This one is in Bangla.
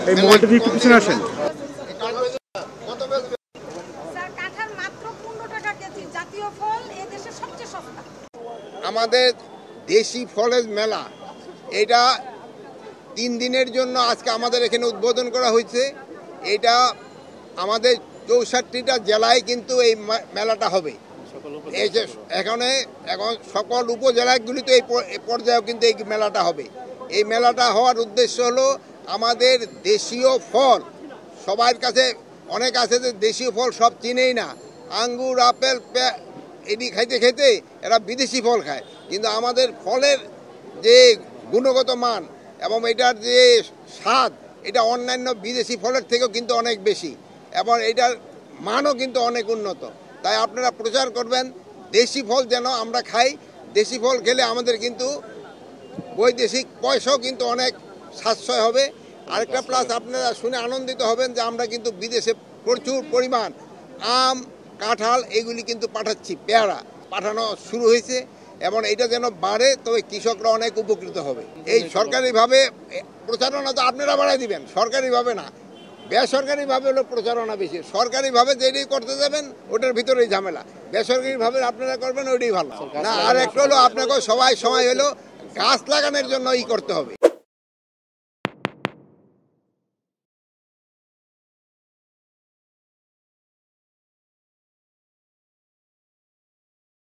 এই মোবাইলটা দিয়ে একটু পিছনে আসেন। আমাদের দেশি ফলের মেলা এটা 3 দিনের জন্য আজকে আমাদের এখানে উদ্বোধন করা হয়েছে। এটা আমাদের 64টা জেলায় কিন্তু এই মেলাটা হবে। এখন সকল উপজেলাগুলিতে এই পর্যায়েও কিন্তু এই মেলাটা হবে। এই মেলাটা হওয়ার উদ্দেশ্য হলো আমাদের দেশীয় ফল সবার কাছে অনেক আছে যে দেশীয় ফল সব চিনেই না, আঙ্গুর আপেল এটি খাইতে খাইতে এরা বিদেশি ফল খায়, কিন্তু আমাদের ফলের যে গুণগত মান এবং এটার যে স্বাদ এটা অন্যান্য বিদেশি ফলের থেকেও কিন্তু অনেক বেশি এবং এটার মানও কিন্তু অনেক উন্নত। তাই আপনারা প্রচার করবেন দেশি ফল যেন আমরা খাই। দেশি ফল খেলে আমাদের কিন্তু বৈদেশিক পয়সাও কিন্তু অনেক সাশ্রয় হবে। আরেকটা প্লাস আপনারা শুনে আনন্দিত হবেন যে আমরা কিন্তু বিদেশে প্রচুর পরিমাণ আম কাঁঠাল এগুলি কিন্তু পাঠাচ্ছি, পেয়ারা পাঠানো শুরু হয়েছে এবং এটা যেন বাড়ে, তবে কৃষকরা অনেক উপকৃত হবে। এই সরকারিভাবে প্রচারণা তো আপনারা বাড়াই দিবেন, সরকারিভাবে না, বেসরকারিভাবে হলো প্রচারণা বেশি। সরকারিভাবে যেটাই করতে যাবেন ওটার ভিতরেই ঝামেলা, বেসরকারিভাবে আপনারা করবেন ওইটাই ভালো না। আর একটা হলো আপনাকে সবাই সময় হলো গাছ লাগানোর জন্য করতে হবে।